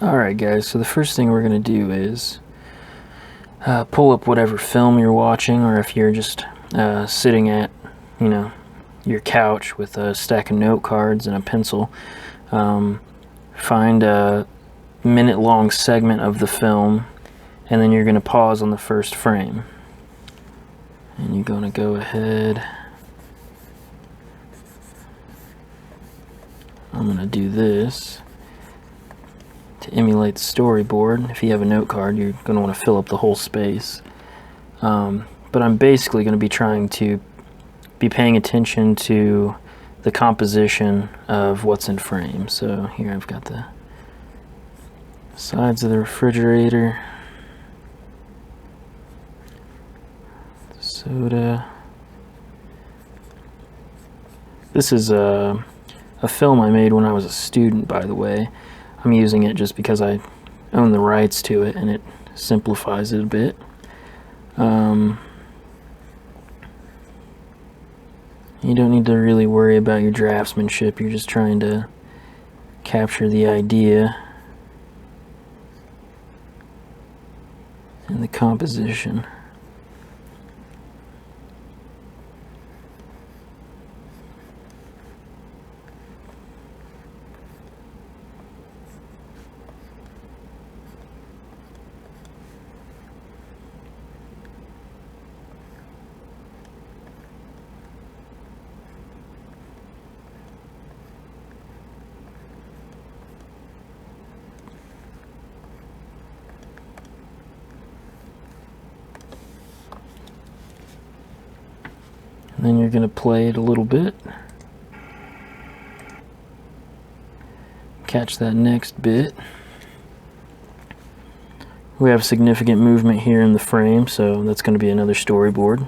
Alright guys, so the first thing we're going to do is pull up whatever film you're watching, or if you're just sitting at, your couch with a stack of note cards and a pencil, find a minute-long segment of the film, and then you're going to pause on the first frame. And you're going to go ahead. I'm going to do this to emulate the storyboard. If you have a note card, you're going to want to fill up the whole space. But I'm basically going to be trying to be paying attention to the composition of what's in frame. So here I've got the sides of the refrigerator, soda. This is a film I made when I was a student, by the way. I'm using it just because I own the rights to it and it simplifies it a bit. You don't need to really worry about your draftsmanship. You're just trying to capture the idea and the composition. And then you're going to play it a little bit. Catch that next bit. We have significant movement here in the frame, so that's going to be another storyboard.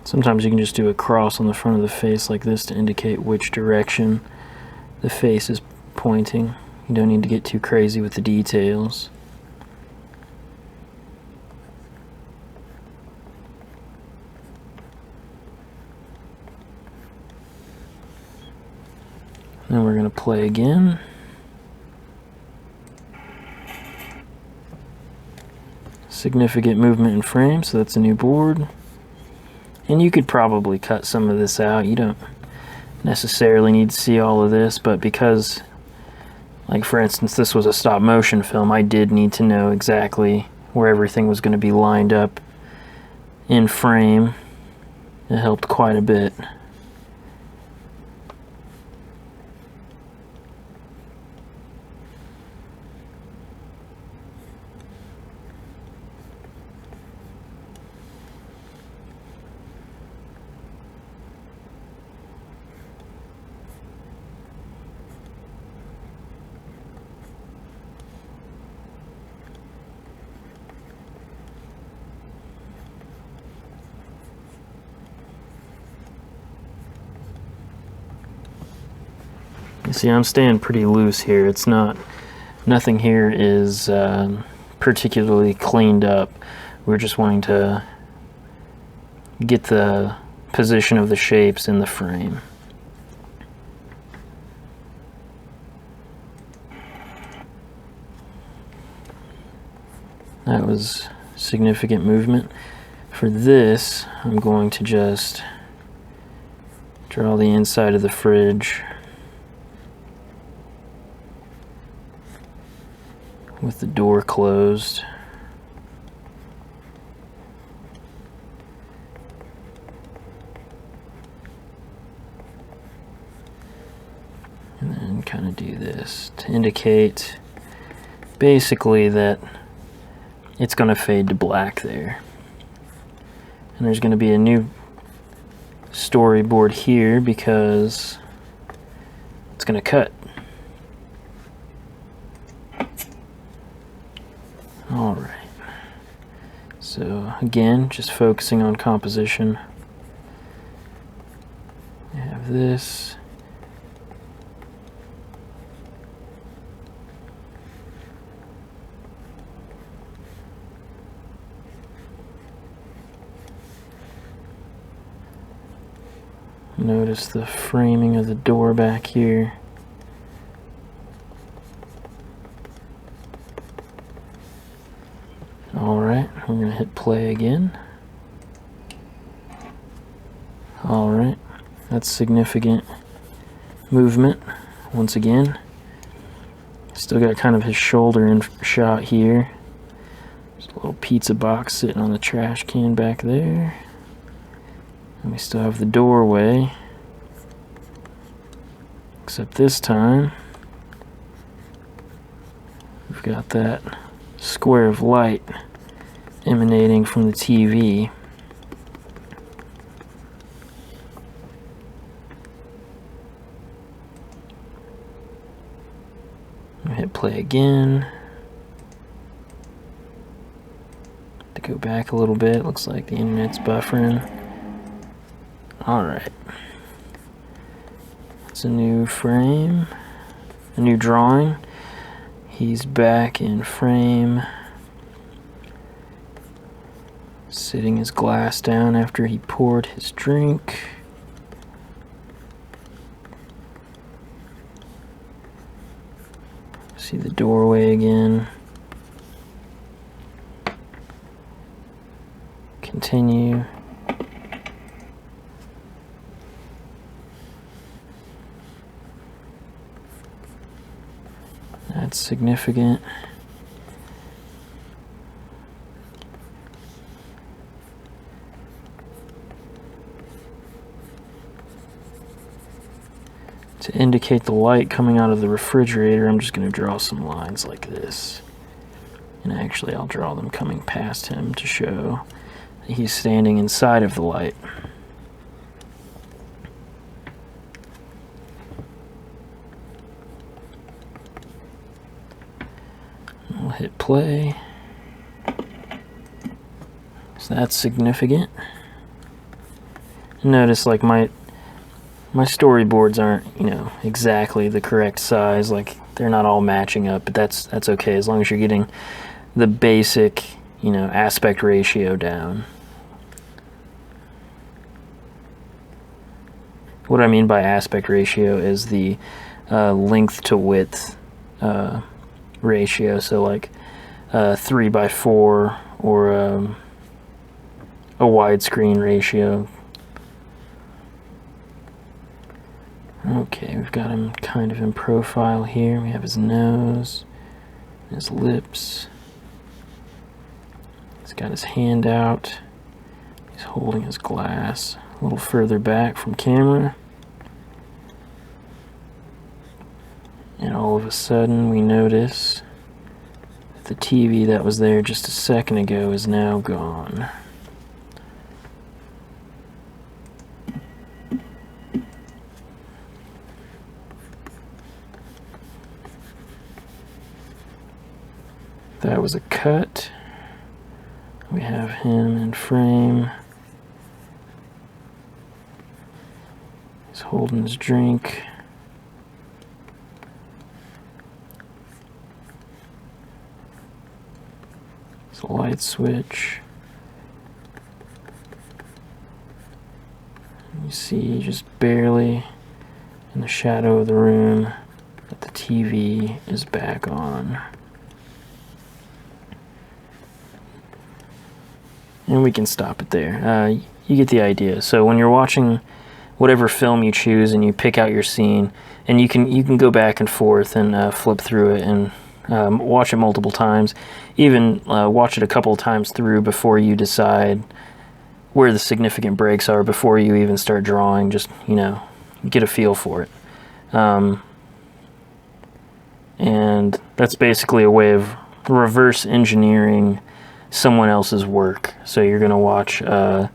Sometimes you can just do a cross on the front of the face like this to indicate which direction the face is pointing. You don't need to get too crazy with the details. Then we're going to play again. Significant movement in frame, so that's a new board. And you could probably cut some of this out. You don't necessarily need to see all of this, but because, like for instance, this was a stop motion film, I did need to know exactly where everything was going to be lined up in frame. It helped quite a bit. You see, I'm staying pretty loose here. It's nothing here is particularly cleaned up. We're just wanting to get the position of the shapes in the frame. That was significant movement. For this, I'm going to just draw the inside of the fridge with the door closed. And then kind of do this to indicate basically that it's going to fade to black there. And there's going to be a new storyboard here because it's going to cut. All right. So again, just focusing on composition. I have this. Notice the framing of the door back here. Alright, we're going to hit play again. Alright, that's significant movement once again. Still got kind of his shoulder in shot here. There's a little pizza box sitting on the trash can back there. And we still have the doorway, except this time we've got that square of light emanating from the TV. I'll hit play again. To go back a little bit, looks like the internet's buffering. Alright. It's a new frame, a new drawing. He's back in frame, sitting his glass down after he poured his drink. See the doorway again. Continue. That's significant. To indicate the light coming out of the refrigerator, I'm just going to draw some lines like this. And actually, I'll draw them coming past him to show that he's standing inside of the light. We'll hit play. So that's significant. Notice like my storyboards aren't, exactly the correct size. Like they're not all matching up, but that's okay as long as you're getting the basic, aspect ratio down. What I mean by aspect ratio is the length to width ratio. So like 3:4 or a widescreen ratio. Okay, we've got him kind of in profile here. We have his nose, his lips. He's got his hand out. He's holding his glass a little further back from camera. And all of a sudden we notice that the TV that was there just a second ago is now gone. That was a cut. We have him in frame. He's holding his drink. It's a light switch. You see just barely in the shadow of the room that the TV is back on. And we can stop it there. You get the idea. So when you're watching whatever film you choose and you pick out your scene, and you can go back and forth and flip through it and watch it multiple times, even watch it a couple of times through before you decide where the significant breaks are before you even start drawing. Just, get a feel for it. And that's basically a way of reverse engineering someone else's work. So you're going to watch a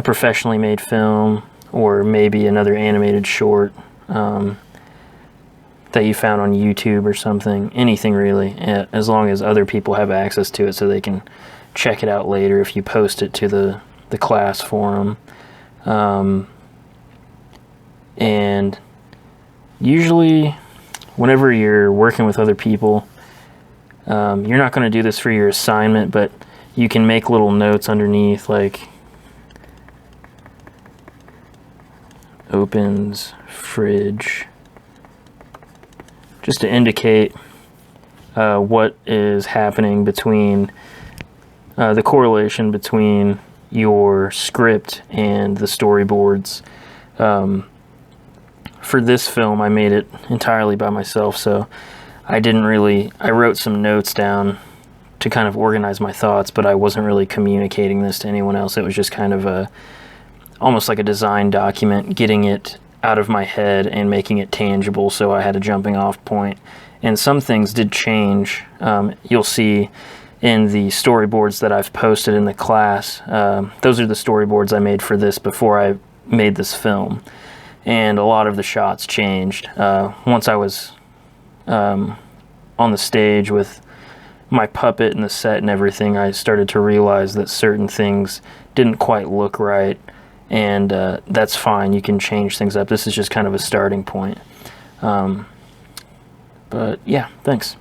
professionally made film, or maybe another animated short that you found on YouTube or something. Anything really, as long as other people have access to it so they can check it out later if you post it to the class forum. And usually whenever you're working with other people, you're not going to do this for your assignment, but you can make little notes underneath, like opens fridge, just to indicate what is happening between the correlation between your script and the storyboards. For this film, I made it entirely by myself, so I wrote some notes down to kind of organize my thoughts, but I wasn't really communicating this to anyone else. It was just kind of almost like a design document, getting it out of my head and making it tangible, so I had a jumping off point. And some things did change. You'll see in the storyboards that I've posted in the class. Those are the storyboards I made for this before I made this film. And a lot of the shots changed. Once I was on the stage with my puppet and the set and everything, I started to realize that certain things didn't quite look right, and that's fine. You can change things up. This is just kind of a starting point. But yeah, thanks.